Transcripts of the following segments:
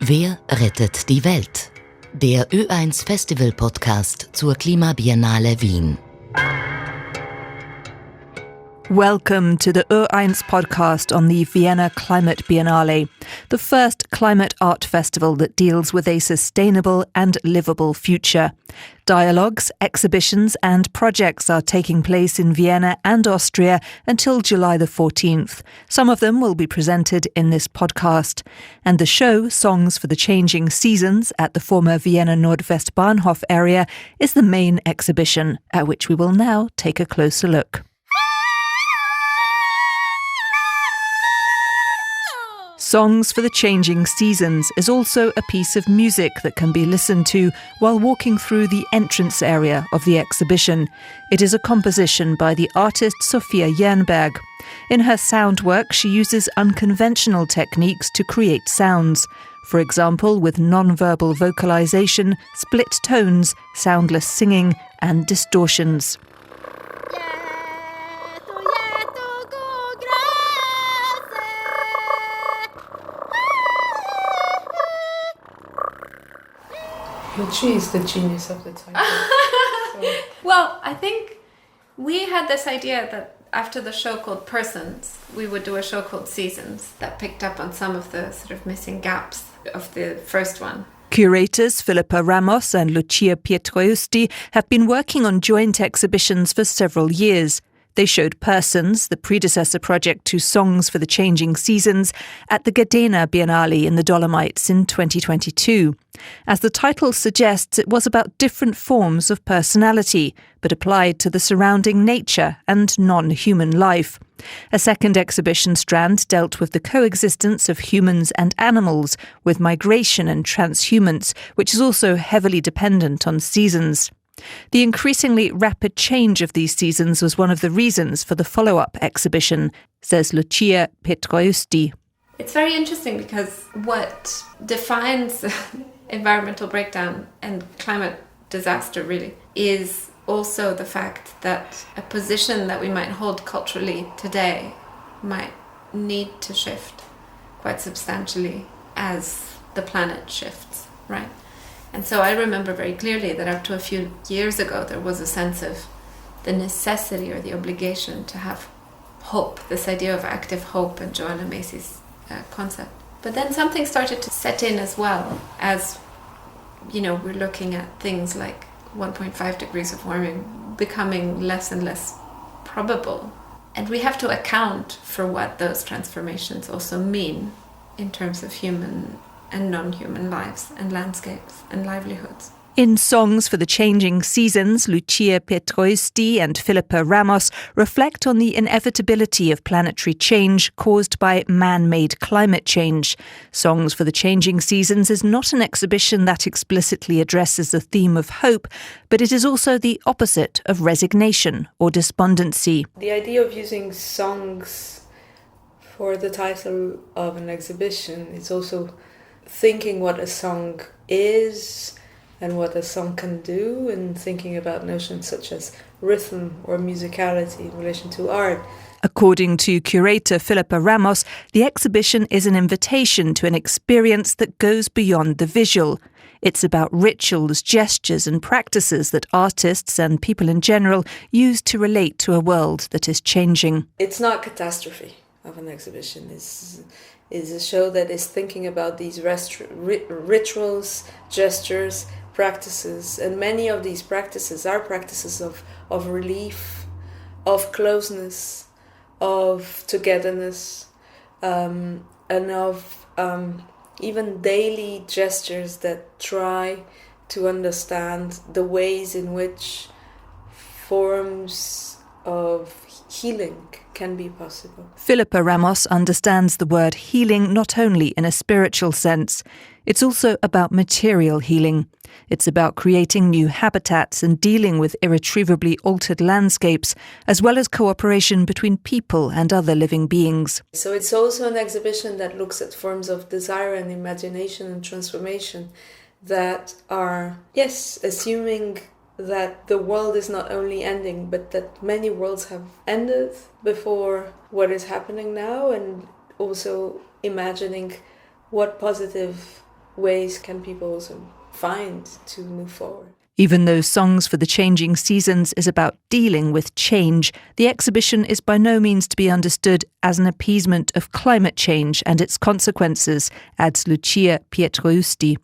Wer rettet die Welt? Der Ö1 Festival Podcast zur Klima Biennale Wien. Welcome to the Ö1 podcast on the Vienna Climate Biennale, the first climate art festival that deals with a sustainable and livable future. Dialogues, exhibitions and projects are taking place in Vienna and Austria until July the 14th. Some of them will be presented in this podcast. And the show, Songs for the Changing Seasons, at the former Vienna Nordwestbahnhof area, is the main exhibition, at which we will now take a closer look. Songs for the Changing Seasons is also a piece of music that can be listened to while walking through the entrance area of the exhibition. It is a composition by the artist Sophia Jernberg. In her sound work, she uses unconventional techniques to create sounds. For example, with non-verbal vocalization, split tones, soundless singing, and distortions. She is the genius of the title. Well, I think we had this idea that after the show called Persons, we would do a show called Seasons that picked up on some of the sort of missing gaps of the first one. Curators Philippa Ramos and Lucia Pietroiusti have been working on joint exhibitions for several years. They showed Persons, the predecessor project to Songs for the Changing Seasons, at the Vienna Biennale in the Dolomites in 2022. As the title suggests, it was about different forms of personality, but applied to the surrounding nature and non-human life. A second exhibition strand dealt with the coexistence of humans and animals, with migration and transhumance, which is also heavily dependent on seasons. The increasingly rapid change of these seasons was one of the reasons for the follow-up exhibition, says Lucia Pietroiusti. It's very interesting because what defines environmental breakdown and climate disaster really is also the fact that a position that we might hold culturally today might need to shift quite substantially as the planet shifts, right? And so I remember very clearly that up to a few years ago, there was a sense of the necessity or the obligation to have hope, this idea of active hope and Joanna Macy's concept. But then something started to set in as well as, we're looking at things like 1.5 degrees of warming becoming less and less probable. And we have to account for what those transformations also mean in terms of human and non-human lives and landscapes and livelihoods. In Songs for the Changing Seasons, Lucia Pietroiusti and Philippa Ramos reflect on the inevitability of planetary change caused by man-made climate change. Songs for the Changing Seasons is not an exhibition that explicitly addresses the theme of hope, but it is also the opposite of resignation or despondency. The idea of using songs for the title of an exhibition is also thinking what a song is and what a song can do, and thinking about notions such as rhythm or musicality in relation to art. According to curator Philippa Ramos, the exhibition is an invitation to an experience that goes beyond the visual. It's about rituals, gestures and practices that artists and people in general use to relate to a world that is changing. It's not catastrophe of an exhibition. Is a show that is thinking about these rituals, gestures, practices, and many of these practices are practices of relief, of closeness, of togetherness, and of even daily gestures that try to understand the ways in which forms of healing can be possible. Philippa Ramos understands the word healing not only in a spiritual sense. It's also about material healing. It's about creating new habitats and dealing with irretrievably altered landscapes, as well as cooperation between people and other living beings. So it's also an exhibition that looks at forms of desire and imagination and transformation that are, assuming that the world is not only ending, but that many worlds have ended before what is happening now, and also imagining what positive ways can people also find to move forward? Even though Songs for the Changing Seasons is about dealing with change, the exhibition is by no means to be understood as an appeasement of climate change and its consequences, adds Lucia Pietroiusti.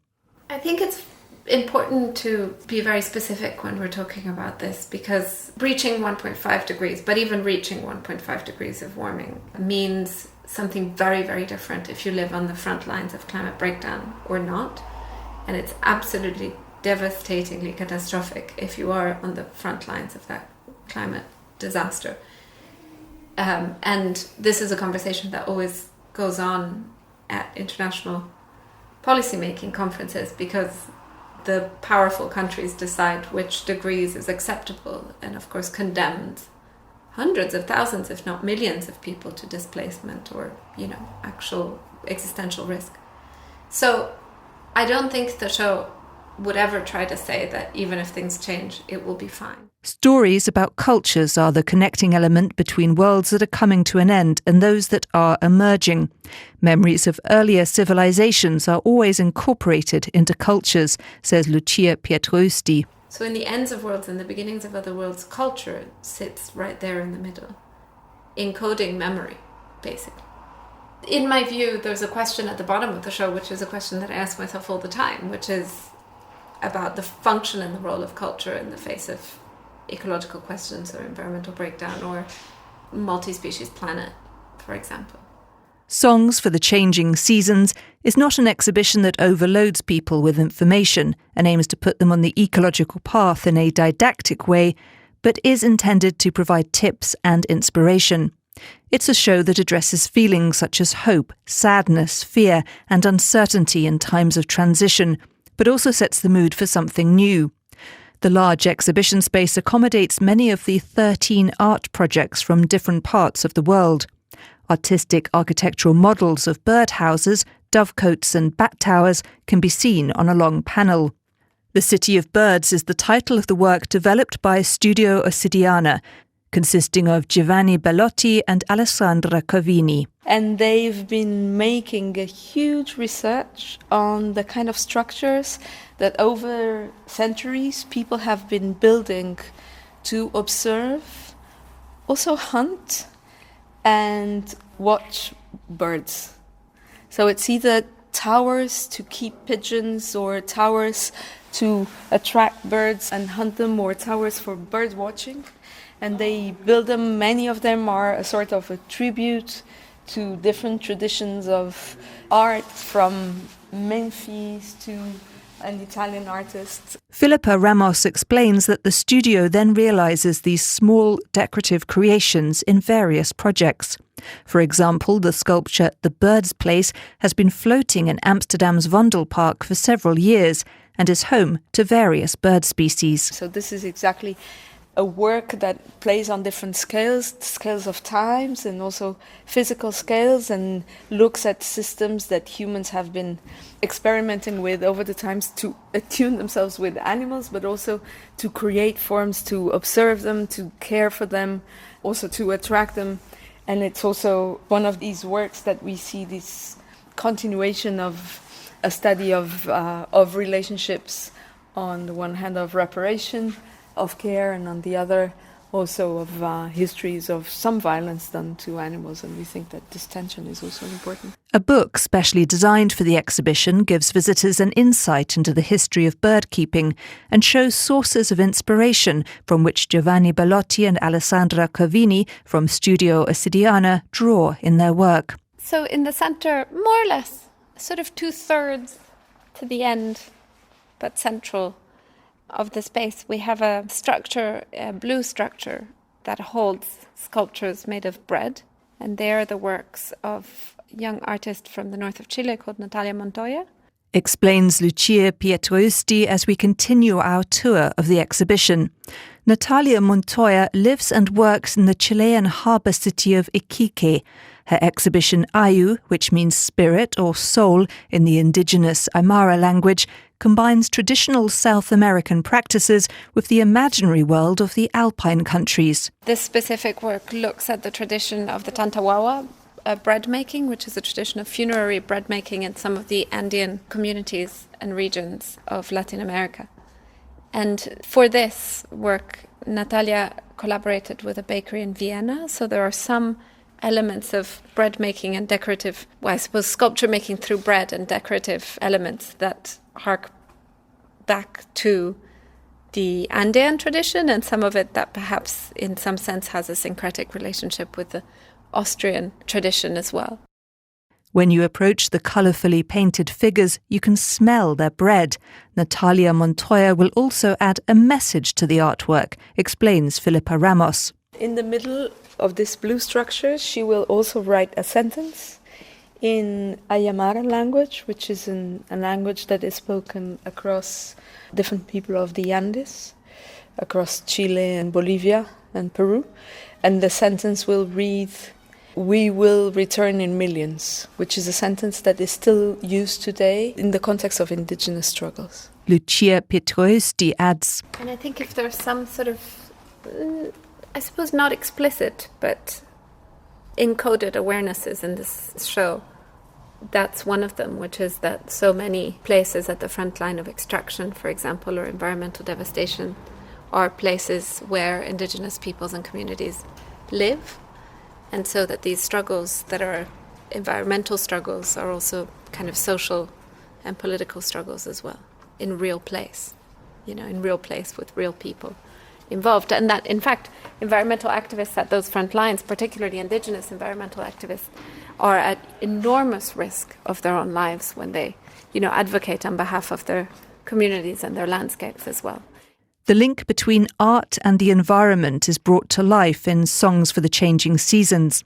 I think it's important to be very specific when we're talking about this, because reaching 1.5 degrees, but even reaching 1.5 degrees of warming, means something very, very different if you live on the front lines of climate breakdown or not. And it's absolutely devastatingly catastrophic if you are on the front lines of that climate disaster. And this is a conversation that always goes on at international policymaking conferences, because the powerful countries decide which degrees is acceptable and, of course, condemns hundreds of thousands, if not millions, of people to displacement or, actual existential risk. So I don't think the show would ever try to say that even if things change, it will be fine. Stories about cultures are the connecting element between worlds that are coming to an end and those that are emerging. Memories of earlier civilizations are always incorporated into cultures, says Lucia Pietroiusti. So in the ends of worlds and the beginnings of other worlds, culture sits right there in the middle, encoding memory, basically. In my view, there's a question at the bottom of the show, which is a question that I ask myself all the time, which is about the function and the role of culture in the face of ecological questions or environmental breakdown or multi-species planet, for example. Songs for the Changing Seasons is not an exhibition that overloads people with information and aims to put them on the ecological path in a didactic way, but is intended to provide tips and inspiration. It's a show that addresses feelings such as hope, sadness, fear, and uncertainty in times of transition, but also sets the mood for something new. The large exhibition space accommodates many of the 13 art projects from different parts of the world. Artistic architectural models of birdhouses, dovecotes and bat towers can be seen on a long panel. The City of Birds is the title of the work developed by Studio Ossidiana, consisting of Giovanni Bellotti and Alessandra Covini. And they've been making a huge research on the kind of structures that over centuries people have been building to observe, also hunt and watch birds. So it's either towers to keep pigeons or towers to attract birds and hunt them, or towers for bird watching. And they build them, many of them are a sort of a tribute to different traditions of art, from Memphis to an Italian artist. Filippa Ramos explains that the studio then realises these small decorative creations in various projects. For example, the sculpture The Bird's Place has been floating in Amsterdam's Vondelpark for several years and is home to various bird species. So this is exactly a work that plays on different scales of times and also physical scales, and looks at systems that humans have been experimenting with over the times to attune themselves with animals, but also to create forms, to observe them, to care for them, also to attract them. And it's also one of these works that we see this continuation of a study of relationships, on the one hand of reparation, of care, and on the other also of histories of some violence done to animals, and we think that this tension is also important. A book specially designed for the exhibition gives visitors an insight into the history of bird keeping and shows sources of inspiration from which Giovanni Bellotti and Alessandra Covini from Studio Ossidiana draw in their work. So in the centre, more or less, sort of 2/3 to the end, but central of the space, we have a structure, a blue structure, that holds sculptures made of bread. And they are the works of a young artist from the north of Chile called Natalia Montoya. Explains Lucia Pietroiusti as we continue our tour of the exhibition. Natalia Montoya lives and works in the Chilean harbour city of Iquique. Her exhibition Ayu, which means spirit or soul in the indigenous Aymara language, combines traditional South American practices with the imaginary world of the Alpine countries. This specific work looks at the tradition of the Tantawawa bread making, which is a tradition of funerary bread making in some of the Andean communities and regions of Latin America. And for this work, Natalia collaborated with a bakery in Vienna, so there are some elements of bread making and decorative, well, I suppose sculpture making through bread and decorative elements that hark back to the Andean tradition, and some of it that perhaps in some sense has a syncretic relationship with the Austrian tradition as well. When you approach the colourfully painted figures, you can smell their bread. Natalia Montoya will also add a message to the artwork, explains Filipa Ramos. In the middle of this blue structure, she will also write a sentence in Aymara language, which is a language that is spoken across different people of the Andes, across Chile and Bolivia and Peru. And the sentence will read, "We will return in millions," which is a sentence that is still used today in the context of indigenous struggles. Lucia Pietroiusti adds, And I think if there's some sort of, I suppose not explicit, but encoded awarenesses in this show, that's one of them, which is that so many places at the front line of extraction, for example, or environmental devastation, are places where indigenous peoples and communities live. And so that these struggles that are environmental struggles are also kind of social and political struggles as well, in real place, in real place with real people involved. And that, in fact, environmental activists at those front lines, particularly indigenous environmental activists, are at enormous risk of their own lives when they, advocate on behalf of their communities and their landscapes as well. The link between art and the environment is brought to life in Songs for the Changing Seasons.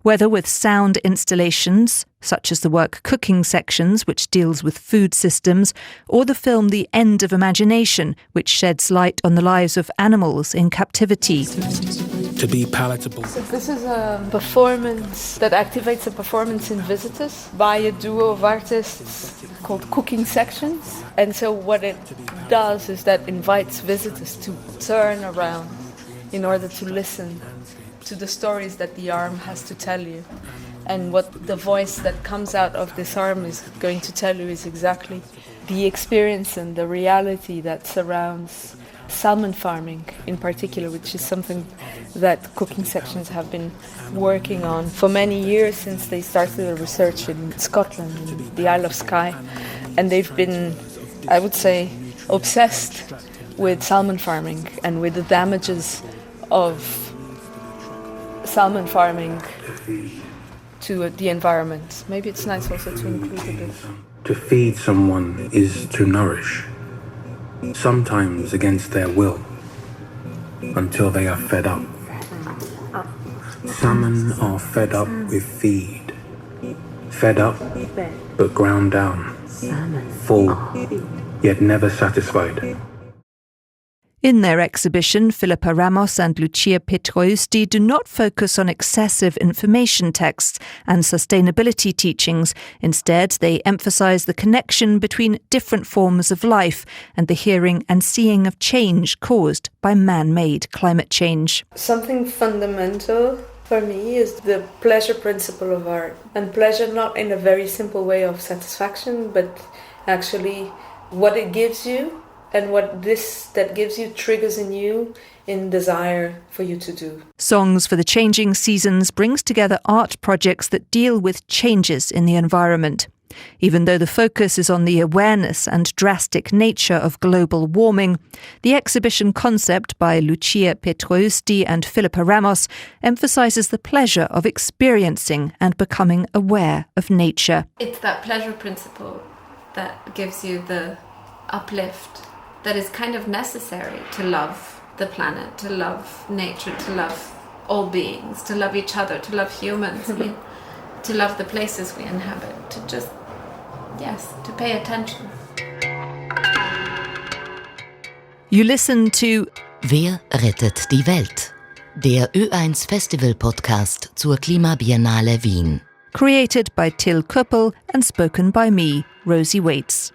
Whether with sound installations, such as the work Cooking Sections, which deals with food systems, or the film The End of Imagination, which sheds light on the lives of animals in captivity. To be palatable. So this is a performance that activates a performance in visitors by a duo of artists called Cooking Sections. And so what it does is that invites visitors to turn around in order to listen to the stories that the arm has to tell you. And what the voice that comes out of this arm is going to tell you is exactly the experience and the reality that surrounds salmon farming in particular, which is something that Cooking Sections have been working on for many years since they started their research in Scotland, in the Isle of Skye. And they've been, I would say, obsessed with salmon farming and with the damages of salmon farming to the environment. Maybe it's nice also to include a bit. To feed someone is to nourish, sometimes against their will, until they are fed up. Salmon are fed up with feed, fed up but ground down, full yet never satisfied. In their exhibition, Filipa Ramos and Lucia Pietroiusti do not focus on excessive information texts and sustainability teachings. Instead, they emphasise the connection between different forms of life and the hearing and seeing of change caused by man-made climate change. Something fundamental for me is the pleasure principle of art. And pleasure not in a very simple way of satisfaction, but actually what it gives you and what this that gives you triggers in you in desire for you to do. Songs for the Changing Seasons brings together art projects that deal with changes in the environment. Even though the focus is on the awareness and drastic nature of global warming, the exhibition concept by Lucia Pietroiusti and Filipa Ramos emphasises the pleasure of experiencing and becoming aware of nature. It's that pleasure principle that gives you the uplift that is kind of necessary to love the planet, to love nature, to love all beings, to love each other, to love humans, to love the places we inhabit, to just, to pay attention. You listen to Wer rettet die Welt? Der Ö1 Festival Podcast zur Klima Biennale Wien. created by Till Köppel and spoken by me, Rosie Waits.